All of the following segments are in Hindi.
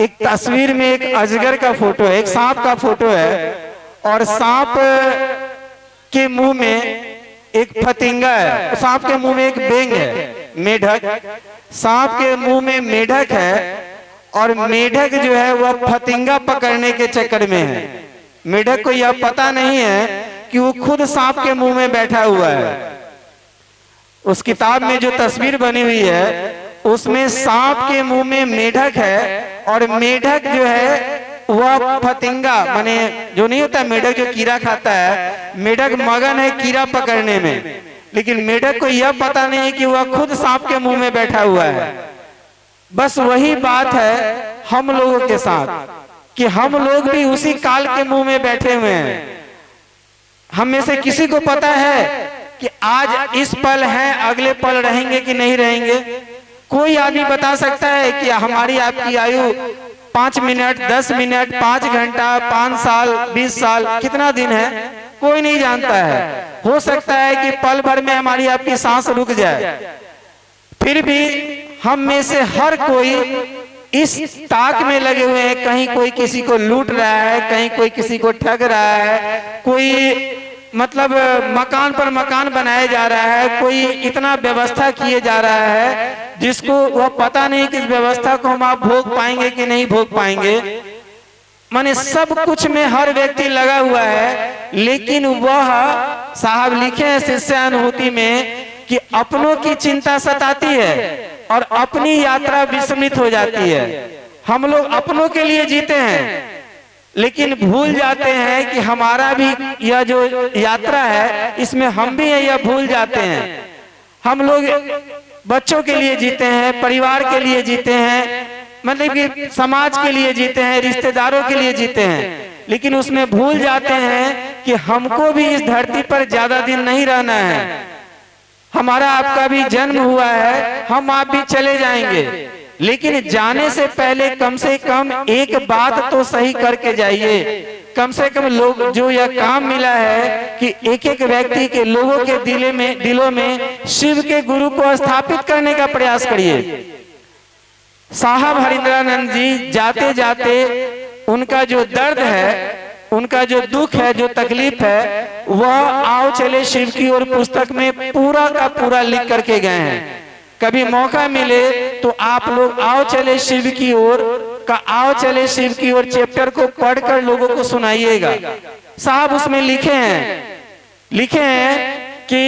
एक तस्वीर में एक अजगर का फोटो है, एक सांप का फोटो है, और सांप के मुंह में एक फतिंगा है, सांप के मुंह में एक बेंग है, मेढक। सांप के मुंह में मेढक है और मेढक जो है वह फतिंगा पकड़ने के चक्कर में है। मेढक को यह पता नहीं है कि वो खुद सांप के मुंह में बैठा हुआ है। उस किताब में जो तस्वीर बनी हुई है उसमें सांप के मुंह में मेढक है और मेढक जो है वह फतिंगा, माने जो नहीं होता मेढक जो कीड़ा खाता है, मेढक मगन है कीड़ा पकड़ने में, लेकिन मेढक को यह पता नहीं है कि वह खुद सांप के मुंह में बैठा हुआ है। बस वही बात है हम लोगों के साथ कि हम लोग भी उसी काल के मुंह में बैठे हुए हैं। हम में से किसी को पता है कि आज इस पल है, अगले पल रहेंगे कि नहीं रहेंगे? कोई आदमी बता सकता है कि हमारी आपकी आयु 5 मिनट, 10 मिनट, 5 घंटा, 5 साल, 20 साल, कितना दिन है? कोई नहीं जानता है। हो सकता है कि पल भर में हमारी आपकी सांस रुक जाए। फिर भी हम में से हर कोई इस ताक में लगे हुए हैं, कहीं कोई किसी को लूट रहा है, कहीं कोई किसी को ठग रहा है, कोई मतलब मकान पर मकान बनाया जा रहा है, कोई इतना व्यवस्था किए जा रहा है जिसको वह पता नहीं कि इस व्यवस्था को हम आप भोग पाएंगे कि नहीं भोग पाएंगे। माने सब कुछ में हर व्यक्ति लगा हुआ है, लेकिन वह साहब लिखे हैं शिष्यानुभूति में कि अपनों की चिंता सताती है और अपनी यात्रा विस्मृत हो जाती है। हम लोग अपनों के लिए जीते हैं लेकिन भूल जाते हैं कि हमारा भी यह जो यात्रा है इसमें हम भी हैं, यह भूल जाते हैं। हम लोग बच्चों के लिए जीते हैं, परिवार के लिए जीते हैं, मतलब कि समाज के लिए जीते हैं, रिश्तेदारों के लिए जीते हैं, लेकिन उसमें भूल जाते हैं कि हमको भी इस धरती पर ज्यादा दिन नहीं रहना है। हमारा आपका भी जन्म हुआ है, हम आप भी चले जाएंगे, लेकिन जाने से पहले कम से कम एक बात तो सही करके जाइए। कम से कम लोग जो यह काम मिला है कि एक एक व्यक्ति के लोगों के दिलों में शिव के गुरु को स्थापित करने का प्रयास करिए। साहब हरिंद्रानंद जी जाते जाते उनका जो दर्द है, उनका जो दुख है, जो तकलीफ है, वह आओ चले शिव की ओर पुस्तक में पूरा का पूरा लिख करके गए हैं। कभी मौका मिले तो आप लोग आओ चले शिव की ओर का आओ चले शिव की ओर चैप्टर को पढ़कर लोगों को सुनाइएगा। साहब उसमें लिखे हैं कि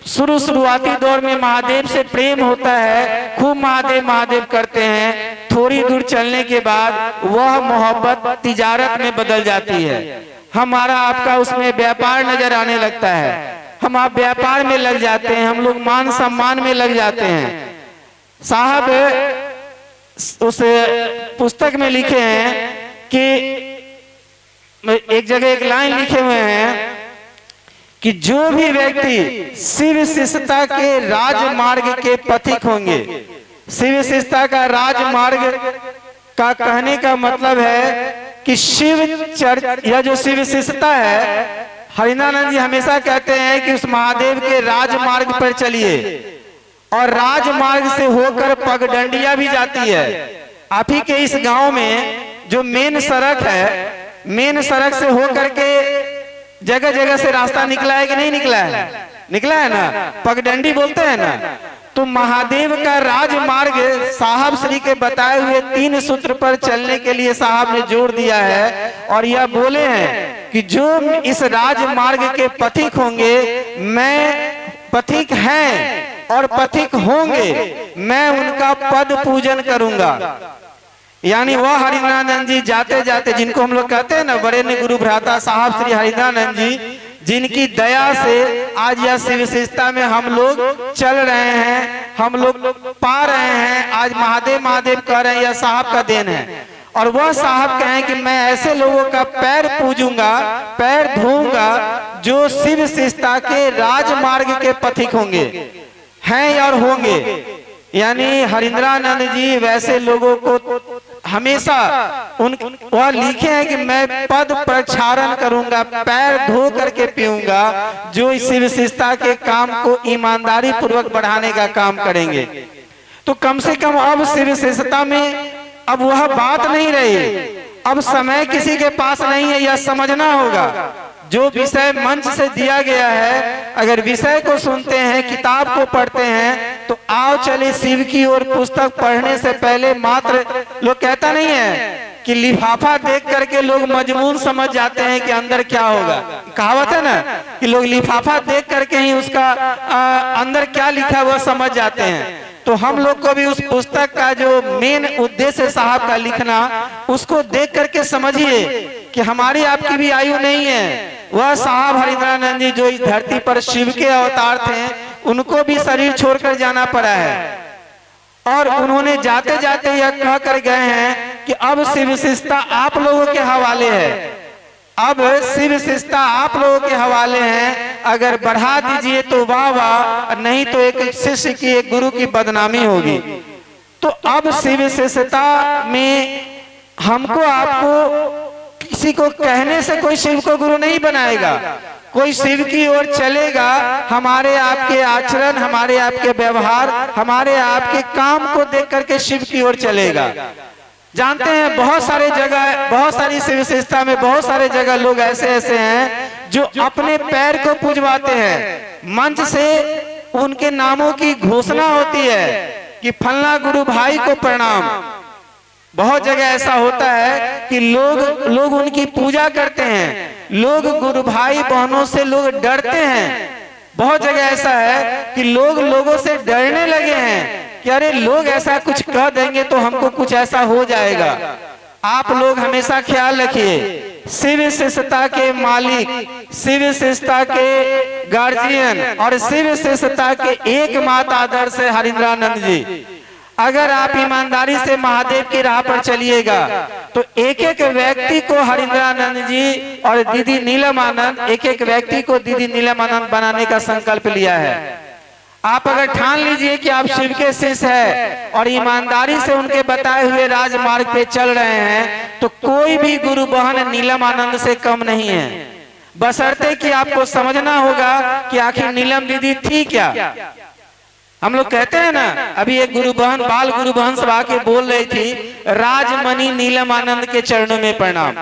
शुरुआती दौर में महादेव से प्रेम होता है, खूब महादेव महादेव करते हैं, थोड़ी दूर चलने के बाद वह मोहब्बत तिजारत में बदल जाती है। हमारा आपका उसमें व्यापार नजर आने लगता है, हम आप व्यापार में लग जाते हैं, हम लोग मान सम्मान में लग जाते हैं। साहब उस पुस्तक में लिखे हैं कि एक जगह एक लाइन लिखे हुए हैं कि जो भी व्यक्ति शिव शिष्यता के राजमार्ग के पथिक होंगे, शिव शिष्यता का राजमार्ग का कहने का मतलब है कि शिव चर्च या जो शिव शिष्यता है, हरिंद्रानंद जी हमेशा कहते हैं कि उस महादेव के राजमार्ग पर चलिए, और राजमार्ग से होकर पगडंडिया भी जाती है। आप ही के इस गांव में जो मेन सड़क है, मेन सड़क से होकर के जगह जगह से रास्ता निकला है कि नहीं निकला है? निकला है ना, पगडंडी बोलते हैं ना। तो महादेव का राजमार्ग साहब श्री के बताए हुए 3 सूत्र पर चलने के लिए साहब ने जोर दिया है, और यह बोले हैं कि जो इस राजमार्ग के पथिक होंगे, मैं पथिक हैं और पथिक होंगे, मैं उनका पद पूजन करूंगा। यानी वह हरिंद्रानंद जी जाते जाते, जिनको हम लोग कहते हैं ना बड़े ने गुरु भ्राता साहब श्री हरिंद्रानंद जी, जिनकी दया से आज यह शिव शिष्यता में हम लोग चल रहे हैं, हम लोग पा रहे हैं, आज महादेव महादेव कह रहे हैं, यह साहब का देन है। और वह साहब कहें कि मैं ऐसे लोगों का पैर पूजूंगा, पैर धोऊंगा जो शिव शिष्यता के राजमार्ग के पथिक होंगे, हैं और होंगे। यानी हरिंद्रानंद जी वैसे लोगों को हमेशा वह लिखे हैं कि मैं पद प्रक्षालन करूंगा, पैर धो करके पीऊंगा, जो इस शिव शिष्यता के काम को ईमानदारी पूर्वक बढ़ाने का काम करेंगे। तो कम से कम अब शिव शिष्यता में अब वह बात नहीं रही। अब समय किसी के पास नहीं है, यह समझना होगा। जो विषय मंच से दिया गया है, अगर विषय को सुनते हैं, किताब को पढ़ते हैं, तो आओ चले शिव की ओर। पुस्तक पढ़ने से पहले मात्र लोग कहता नहीं है कि लिफाफा देख करके लोग मजमून समझ जाते हैं कि अंदर क्या होगा। कहावत है ना कि लोग लिफाफा देख करके ही उसका अंदर क्या लिखा है वह समझ जाते हैं। तो हम लोग को भी उस पुस्तक का जो मेन उद्देश्य साहब का लिखना, उसको देख करके समझिए कि हमारी आपकी भी आयु नहीं है। वह साहब हरिंद्रानंद जी जो इस धरती पर शिव के अवतार थे, उनको भी शरीर छोड़कर जाना पड़ा है। और उन्होंने जाते जाते यह कह कर गए हैं कि अब शिव विशेषता आप लोगों के हवाले है। अब शिव विशेषता आप लोगों के हवाले हैं। अगर बढ़ा दीजिए तो वाह वाह, नहीं तो एक शिष्य की, एक गुरु की बदनामी होगी। तो अब शिव विशेषता में हमको आपको किसी को कहने से कोई शिव को गुरु नहीं बनाएगा। कोई शिव की ओर चलेगा, हमारे आपके आचरण, हमारे आपके व्यवहार, हमारे आपके काम को देख करके शिव की ओर चलेगा। जानते हैं बहुत सारे जगह, बहुत सारी शिव विशेषता में बहुत सारे जगह लोग ऐसे ऐसे हैं जो अपने पैर को पूजवाते हैं। मंच से उनके नामों की घोषणा होती है कि फलना गुरु भाई को प्रणाम। बहुत जगह ऐसा होता है कि लोग उनकी पूजा करते हैं। लोग गुरु भाई बहनों से लोग डरते हैं। बहुत जगह ऐसा है कि लोगों से डरने लगे हैं कि अरे लोग ऐसा कुछ कह देंगे तो हमको कुछ ऐसा हो जाएगा। आप लोग हमेशा ख्याल रखिए, शिव विशेषता के मालिक, शिव विशेषता के गार्जियन और शिव विशेषता के एकमात्र आदर्श है हरिंद्रानंद जी। अगर आप ईमानदारी से महादेव की राह पर चलिएगा तो एक एक व्यक्ति को हरिंद्रानंद जी और दीदी नीलमानंद, एक एक व्यक्ति को दीदी नीलमानंद बनाने का संकल्प लिया है। आप अगर ठान लीजिए कि आप शिव के शिष्य हैं और ईमानदारी से उनके बताए हुए राजमार्ग पे चल रहे हैं, तो कोई भी गुरु बहन नीलम आनंद से कम नहीं है। बशर्ते कि आपको समझना होगा कि आखिर नीलम दीदी थी क्या। हम लोग कहते हैं ना, अभी एक गुरु बहन, बाल गुरु बहन सब आके बोल रही थी, राजमणि नीलम आनंद के चरणों में प्रणाम।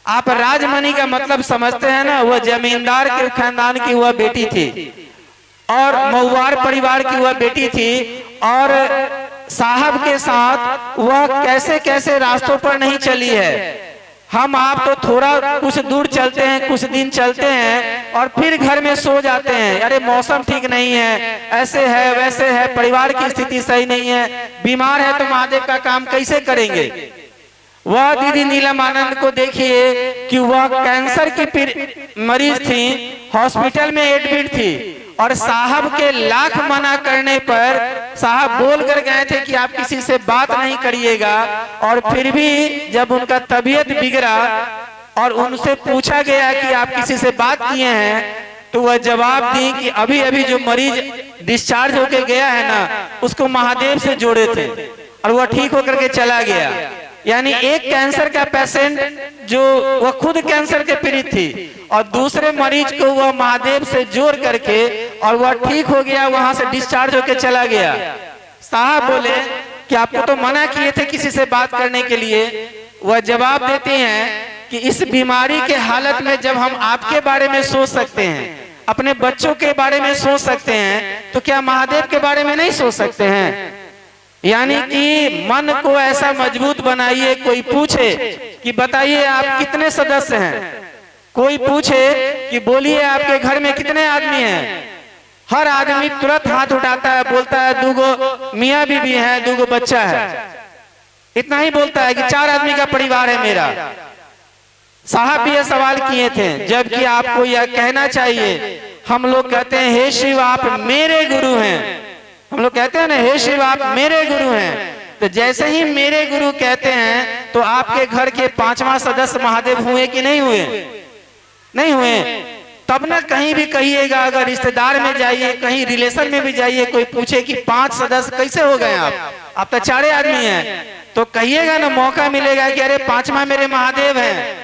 आप राजमणि का मतलब समझते हैं ना, वह जमींदार के खानदान की वह बेटी थी और महुआर परिवार की वह बेटी थी, और साहब के साथ वह कैसे कैसे रास्तों पर नहीं चली है। हम आप तो थोड़ा कुछ दूर चलते हैं, कुछ दिन चलते हैं और फिर घर में सो जाते हैं, अरे मौसम ठीक नहीं है, ऐसे है वैसे है, परिवार की स्थिति सही नहीं है, बीमार है तो महादेव का काम कैसे करेंगे। वह दीदी नीलम आनंद को देखिए कि वह कैंसर की मरीज थी, हॉस्पिटल में एडमिट थी और साहब के लाख मना करने पर साहब बोल कर गए थे कि आप किसी से बात नहीं करिएगा, और फिर भी जब उनका तबीयत बिगड़ा और उनसे पूछा गया कि आप किसी से बात किए हैं, तो वह जवाब दी कि अभी अभी जो मरीज डिस्चार्ज होके गया है ना, उसको महादेव से जोड़े थे और वह ठीक होकर के चला गया। यानी एक कैंसर का पेशेंट जो वह खुद कैंसर के पीड़ित थी और दूसरे मरीज को वह महादेव से जोड़ करके और वह ठीक हो गया, वहां से डिस्चार्ज होकर चला गया। साहब बोले कि आपको तो मना किए थे किसी से बात करने के लिए। वह जवाब देते हैं कि इस बीमारी के हालत में जब हम आपके बारे में सोच सकते हैं, अपने बच्चों के बारे में सोच सकते हैं, तो क्या महादेव के बारे में नहीं सोच सकते हैं। यानी कि मन को ऐसा मजबूत बनाइए। कोई पूछे कि बताइए आप कितने सदस्य हैं, कोई पूछे कि बोलिए आपके घर में कितने आदमी हैं, हर आदमी तुरंत हाथ उठाता है, बोलता है दूगो मियाँ बीबी है, दूगो बच्चा है, इतना ही बोलता है कि 4 आदमी का परिवार है मेरा। साहब भी ये सवाल किए थे, जबकि आपको यह कहना चाहिए। हम लोग कहते हैं हे शिव आप मेरे गुरु हैं, हम लोग कहते हैं ना हे शिव आप मेरे गुरु हैं। तो जैसे ही मेरे गुरु कहते हैं तो आपके घर के 5वां सदस्य महादेव हुए कि नहीं हुए, नहीं हुए। तब ना कहीं भी कहिएगा, अगर रिश्तेदार में जाइए, कहीं रिलेशन में भी जाइए, कोई पूछे कि 5 सदस्य कैसे हो गए आप तो 4 आदमी हैं, तो कहिएगा ना, मौका मिलेगा कि अरे 5वां मेरे महादेव हैं,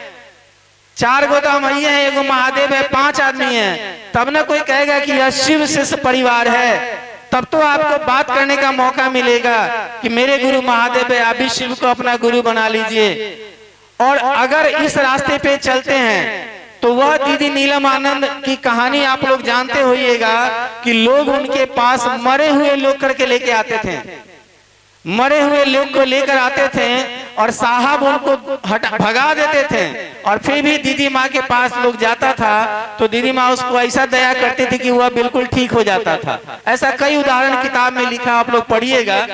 4 गो तो हम ही हैं, एगो महादेव है, 5 आदमी हैं। तब ना कोई कहेगा कि यह शिव शिष्य परिवार है, तब तो आपको बात करने का मौका मिलेगा कि मेरे गुरु महादेव है, आप भी शिव को अपना गुरु बना लीजिए। और अगर इस रास्ते पे चलते हैं तो वह दीदी नीलम आनंद की कहानी आप लोग जानते होइएगा कि लोग उनके पास मरे हुए लोग करके लेके आते थे, मरे हुए लोग को लेकर आते थे और साहब उनको भगा देते थे। और फिर भी दीदी माँ के पास लोग जाता था तो दीदी माँ उसको ऐसा दया करती थी कि वह बिल्कुल ठीक हो जाता था। ऐसा कई उदाहरण किताब में लिखा, आप लोग पढ़िएगा।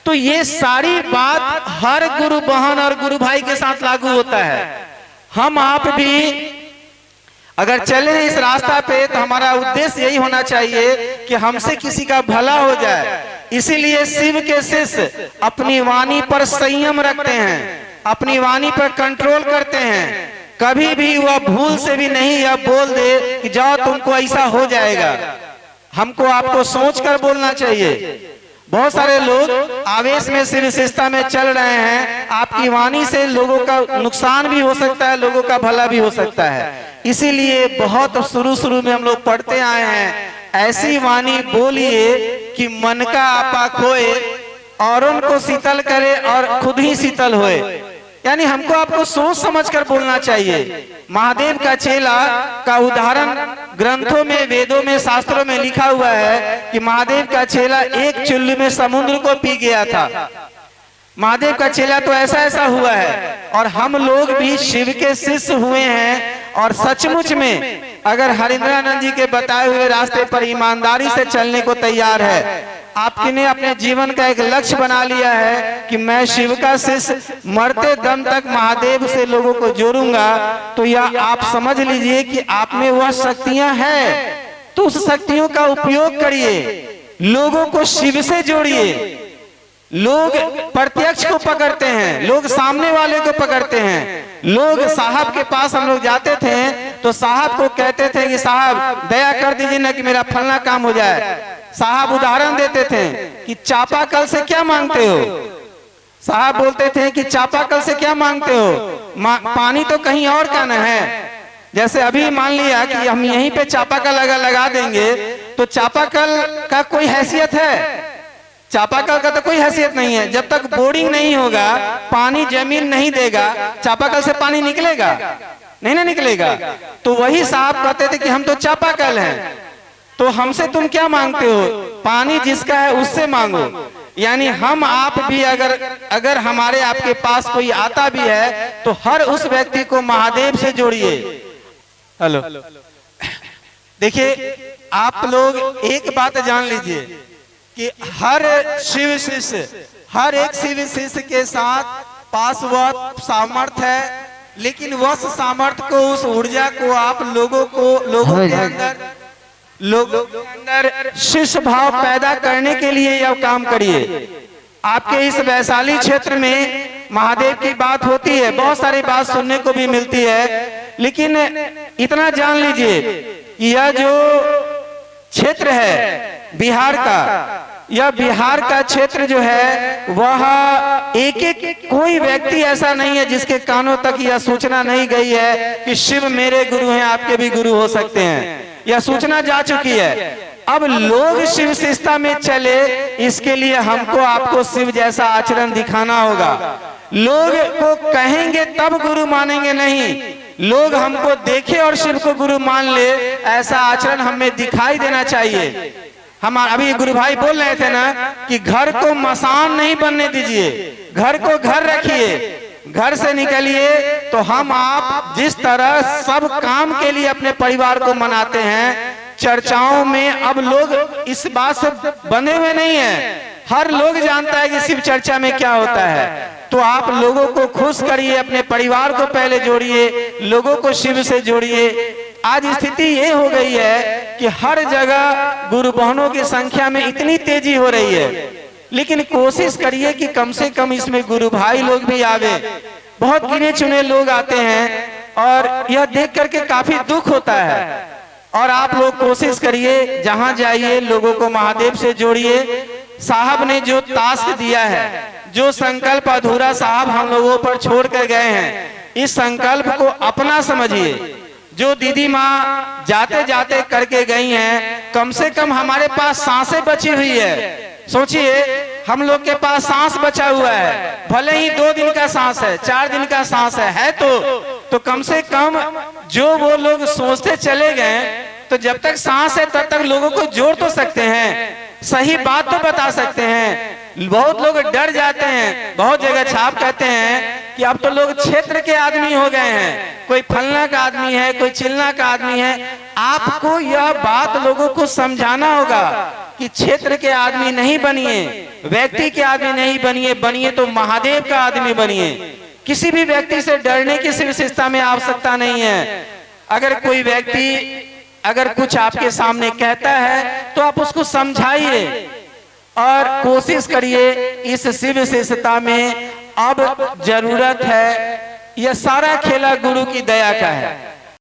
तो ये सारी बात हर गुरु बहन और गुरु भाई के साथ लागू होता है। हम आप भी अगर चले इस रास्ता पे तो हमारा उद्देश्य यही होना चाहिए कि हमसे किसी का भला हो जाए। इसीलिए शिव के शिष्य अपनी वाणी पर संयम रखते हैं, अपनी वाणी पर कंट्रोल करते हैं। कभी भी वह भूल से भी नहीं यह बोल दे कि जाओ तुमको ऐसा हो जाएगा। हमको आपको सोचकर बोलना चाहिए। बहुत सारे लोग आवेश में शिव विशेषता में चल रहे हैं, आपकी वाणी से लोगों का नुकसान भी हो सकता है, लोगों का भला भी हो सकता है। इसीलिए बहुत शुरू में हम लोग पढ़ते आए हैं, ऐसी वाणी बोलिए कि मन का आपा खोए और उनको शीतल करे और खुद ही शीतल होए। यानी हमको आपको सोच समझकर बोलना चाहिए। महादेव का चेला का उदाहरण ग्रंथों में, वेदों में, शास्त्रों में लिखा हुआ है कि महादेव का चेला एक चुल्लू में समुद्र को पी गया था। महादेव का चेला तो ऐसा हुआ है। और हम लोग भी शिव के शिष्य हुए हैं और सचमुच में अगर हरिंद्रानंद जी के बताए हुए रास्ते पर ईमानदारी से चलने को तैयार है, आपने अपने जीवन का एक लक्ष्य बना लिया है कि मैं शिव का शिष्य मरते दम तक महादेव से लोगों को जोड़ूंगा, तो यह आप समझ लीजिए कि आप में वह शक्तियां हैं। तो उस शक्तियों का उपयोग करिए, लोगों को शिव से जोड़िए। लोग प्रत्यक्ष को पकड़ते हैं, लोग सामने वाले को पकड़ते हैं। लोग साहब के पास हम लोग जाते थे तो साहब को कहते थे कि साहब दया कर दीजिए ना कि मेरा फलना काम हो जाए। साहब उदाहरण देते थे कि चापाकल से क्या मांगते हो। साहब बोलते थे कि चापाकल से क्या मांगते हो, पानी तो कहीं और का न है। जैसे अभी मान लिया कि हम यहीं पे चापाकल अगर लगा देंगे तो चापाकल का कोई हैसियत है? चापाकल का तो कोई हैसियत नहीं है। जब तक बोरिंग नहीं होगा, पानी जमीन नहीं देगा, चापाकल से पानी निकलेगा? नहीं ना निकलेगा। तो वही साहब कहते थे कि हम तो चापाकल हैं, तो हमसे तुम क्या मांगते हो? पानी जिसका है उससे मांगो। यानी हम आप भी अगर हमारे आपके पास कोई आता भी है तो हर उस व्यक्ति को महादेव से जोड़िए। हेलो, देखिए आप लोग एक बात जान लीजिए कि हर शिव शिष्य, हर एक शिव शिष्य के साथ पास वह सामर्थ्य है, लेकिन वह सामर्थ्य को, उस ऊर्जा को आप लोगों के अंदर शिष्य भाव पैदा करने के लिए यह काम करिए। आपके इस वैशाली क्षेत्र में महादेव की बात होती है, बहुत सारी बात सुनने को भी मिलती है, लेकिन इतना जान लीजिए कि यह जो क्षेत्र है बिहार का, यह बिहार का क्षेत्र जो है वह एक कोई व्यक्ति ऐसा नहीं है जिसके कानों तक यह सूचना नहीं गई है कि शिव मेरे गुरु हैं, आपके भी गुरु हो सकते हैं। यह सूचना जा चुकी है। अब लोग शिव शिष्टता में चले, इसके लिए हमको आपको शिव जैसा आचरण दिखाना होगा। लोग को कहेंगे तब गुरु मानेंगे नहीं, लोग हमको देखे और शिव को गुरु मान ले, ऐसा आचरण हमें दिखाई देना चाहिए। हम अभी गुरु भाई बोल रहे थे ना कि घर को मसान नहीं बनने दीजिए, घर को घर रखिए, घर से निकलिए। तो हम आप जिस तरह सब काम के लिए अपने परिवार को मनाते हैं, चर्चाओं में अब लोग इस बात से बंधे हुए नहीं है। हर लोग जानता है कि शिव चर्चा में क्या होता है। तो आप लोगों को खुश करिए, अपने परिवार को पहले जोड़िए, लोगों को शिव से जोड़िए। आज स्थिति ये हो गई है कि हर जगह गुरु बहनों की संख्या में इतनी तेजी हो रही है, लेकिन कोशिश करिए कि कम से कम इसमें गुरु भाई लोग भी आवे। बहुत गिने चुने लोग आते हैं और यह देख करके काफी दुख होता है। और आप लोग कोशिश करिए, जहां जाइए लोगों को महादेव से जोड़िए। साहब ने जो टास्क दिया है, जो संकल्प अधूरा साहब हम लोगों पर छोड़ कर गए हैं, इस संकल्प को अपना समझिए। जो दीदी माँ जाते जाते करके गई हैं, कम से कम हमारे पास सांसें बची हुई है। सोचिए हम लोग के पास सांस बचा हुआ है, भले ही 2 दिन का सांस है, 4 दिन का सांस है तो कम से कम जो वो लोग सोचते चले गए, तो जब तक सांस है तब तक लोगों को जोड़ तो सकते हैं, सही बात तो बता सकते हैं। बहुत लोग डर जाते हैं, बहुत जगह छाप कहते हैं कि अब तो लोग क्षेत्र के आदमी हो गए हैं, कोई फलना का आदमी है, कोई चिलना का आदमी है। आपको यह बात लोगों को समझाना होगा कि क्षेत्र के आदमी नहीं बनिए, व्यक्ति के आदमी नहीं बनिए, बनिए तो महादेव का आदमी बनिए। किसी भी व्यक्ति से डरने की विशेषता में आवश्यकता नहीं है। अगर कोई व्यक्ति अगर कुछ आपके सामने कहता है तो आप उसको समझाइए और कोशिश करिए इस शिव विशेषता में अब जरूरत है। यह सारा खेला गुरु की दया का है।